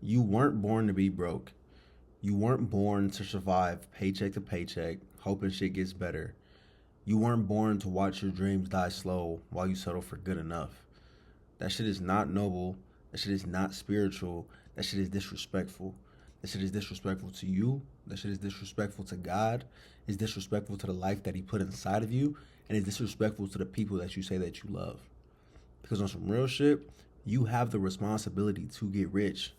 You weren't born to be broke. You weren't born to survive paycheck to paycheck, hoping shit gets better. You weren't born to watch your dreams die slow while you settle for good enough. That shit is not noble. That shit is not spiritual. That shit is disrespectful. That shit is disrespectful to you. That shit is disrespectful to God. It's disrespectful to the life that He put inside of you. And it's disrespectful to the people that you say that you love. Because on some real shit, you have the responsibility to get rich.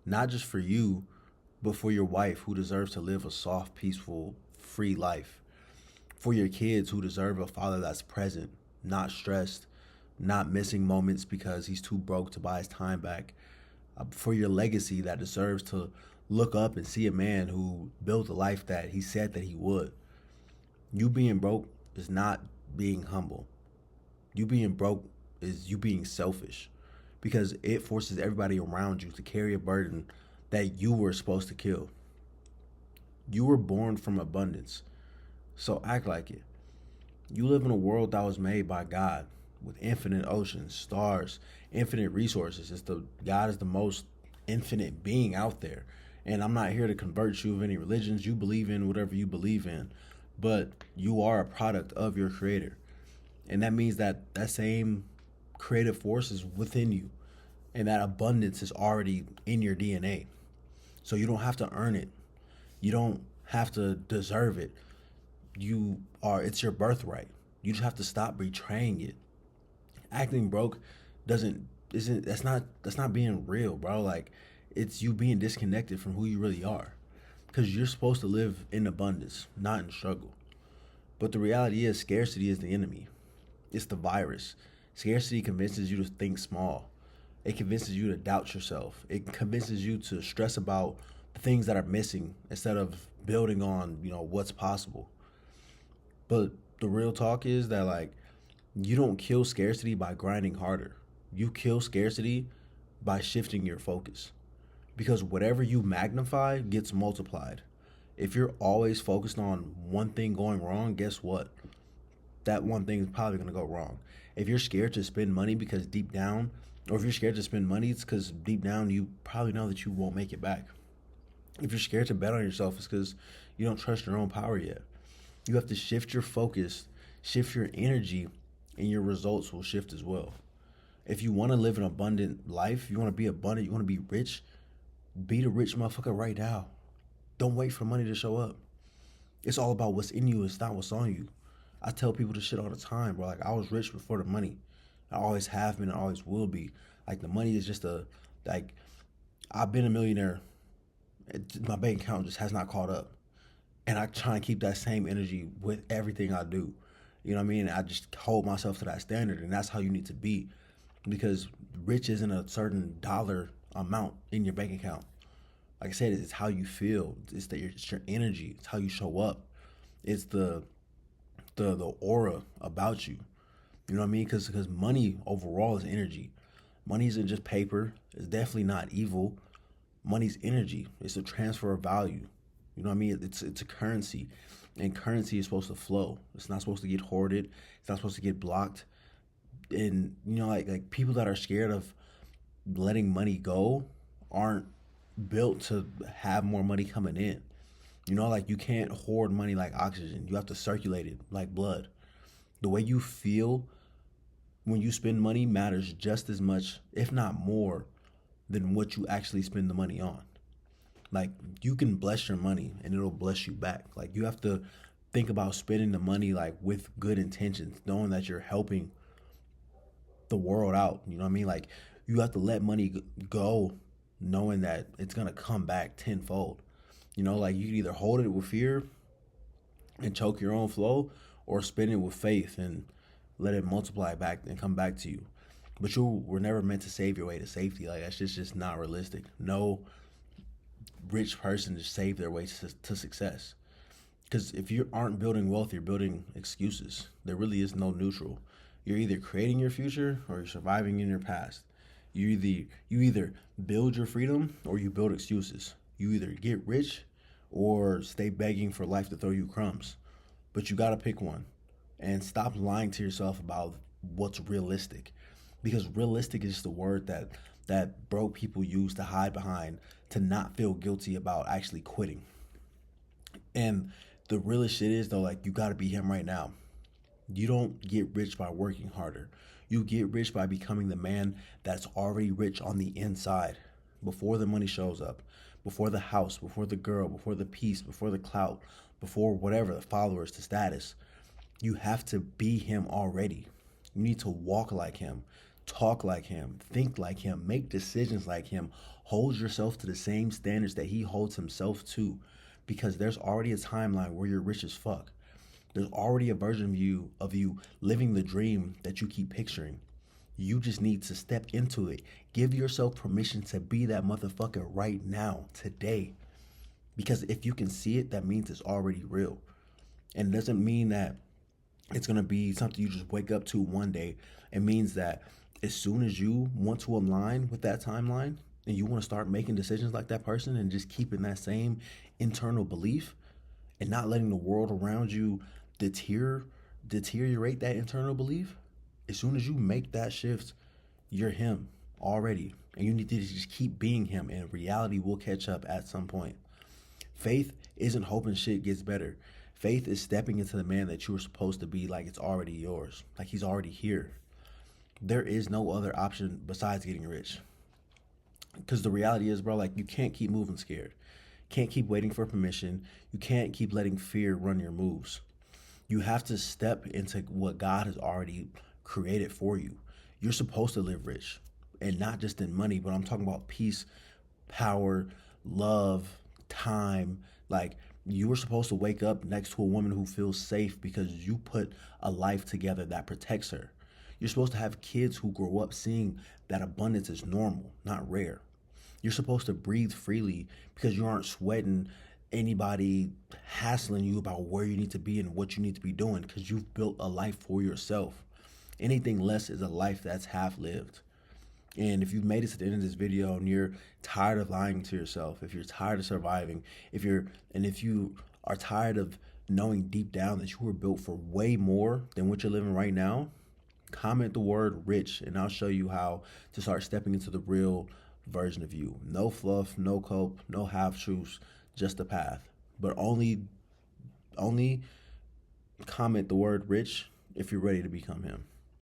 Not just for you, but for your wife who deserves to live a soft, peaceful, free life. For your kids who deserve a father that's present, not stressed, not missing moments because he's too broke to buy his time back. For your legacy that deserves to look up and see a man who built a life that he said that he would. You being broke is not being humble. You being broke is you being selfish because it forces everybody around you to carry a burden that you were supposed to kill. You were born from abundance, so act like it. You live in a world that was made by God with infinite oceans, stars, infinite resources. God is the most infinite being out there. And I'm not here to convert you of any religions. You believe in whatever you believe in, but you are a product of your creator. And that means that that same creative force is within you. And that abundance is already in your DNA. So you don't have to earn it. You don't have to deserve it. It's your birthright. You just have to stop betraying it. Acting broke doesn't isn't that's not being real, bro. Like it's you being disconnected from who you really are. Because you're supposed to live in abundance, not in struggle. But the reality is scarcity is the enemy. It's the virus. Scarcity convinces you to think small. It convinces you to doubt yourself. It convinces you to stress about the things that are missing instead of building on, what's possible. But the real talk is that like you don't kill scarcity by grinding harder. You kill scarcity by shifting your focus. Because whatever you magnify gets multiplied. If you're always focused on one thing going wrong, guess what? That one thing is probably going to go wrong. If you're scared to spend money because deep down, or if you're scared to spend money, it's because deep down you probably know that you won't make it back. If you're scared to bet on yourself, it's because you don't trust your own power yet. You have to shift your focus, shift your energy, and your results will shift as well. If you want to live an abundant life, you want to be abundant, you want to be rich, be the rich motherfucker right now. Don't wait for money to show up. It's all about what's in you, it's not what's on you. I tell people this shit all the time, bro. Like, I was rich before the money. I always have been and always will be. Like, the money is just like, I've been a millionaire. My bank account just has not caught up. And I try and keep that same energy with everything I do. You know what I mean? I just hold myself to that standard, and that's how you need to be. Because rich isn't a certain dollar amount in your bank account. Like I said, it's how you feel. It's your energy. It's how you show up. It's the aura about you. You know what I mean? Because money overall is energy. Money isn't just paper. It's definitely not evil. Money's energy. It's a transfer of value. You know what I mean? It's a currency, and currency is supposed to flow. It's not supposed to get hoarded. It's not supposed to get blocked. And like people that are scared of letting money go aren't built to have more money coming in. Like you can't hoard money like oxygen. You have to circulate it like blood. The way you feel when you spend money matters just as much, if not more, than what you actually spend the money on. Like you can bless your money and it'll bless you back. Like you have to think about spending the money like with good intentions, knowing that you're helping the world out. You know what I mean? Like you have to let money go knowing that it's gonna come back tenfold. Like you can either hold it with fear and choke your own flow, or spend it with faith and let it multiply back and come back to you. But you were never meant to save your way to safety. Like that's just not realistic. No rich person to save their way to success. Because if you aren't building wealth, you're building excuses. There really is no neutral. You're either creating your future or you're surviving in your past. You either build your freedom or you build excuses. You either get rich or stay begging for life to throw you crumbs. But you gotta pick one. And stop lying to yourself about what's realistic. Because realistic is just a word that that broke people use to hide behind to not feel guilty about actually quitting. And the realest shit is though, like, you gotta be him right now. You don't get rich by working harder. You get rich by becoming the man that's already rich on the inside. Before the money shows up, before the house, before the girl, before the peace, before the clout, before whatever, the followers, the status. You have to be him already. You need to walk like him, talk like him, think like him, make decisions like him, hold yourself to the same standards that he holds himself to. Because there's already a timeline where you're rich as fuck. There's already a version of you living the dream that you keep picturing. You just need to step into it. Give yourself permission to be that motherfucker right now, today. Because if you can see it, that means it's already real. And it doesn't mean that it's going to be something you just wake up to one day. It means that as soon as you want to align with that timeline and you want to start making decisions like that person and just keeping that same internal belief and not letting the world around you deteriorate that internal belief, as soon as you make that shift, you're him already. And you need to just keep being him, and reality will catch up at some point. Faith isn't hoping shit gets better. Faith is stepping into the man that you were supposed to be like it's already yours, like he's already here. There is no other option besides getting rich. Because the reality is, bro, like, you can't keep moving scared. Can't keep waiting for permission. You can't keep letting fear run your moves. You have to step into what God has already created for you. You're supposed to live rich, and not just in money, but I'm talking about peace, power, love, time. Like, you were supposed to wake up next to a woman who feels safe because you put a life together that protects her. You're supposed to have kids who grow up seeing that abundance is normal, not rare. You're supposed to breathe freely because you aren't sweating anybody hassling you about where you need to be and what you need to be doing, because you've built a life for yourself. Anything less is a life that's half lived. And if you've made it to the end of this video and you're tired of lying to yourself, if you're tired of surviving, if you are tired of knowing deep down that you were built for way more than what you're living right now, comment the word rich and I'll show you how to start stepping into the real version of you. No fluff, no cope, no half truths, just a path. But only comment the word rich if you're ready to become him.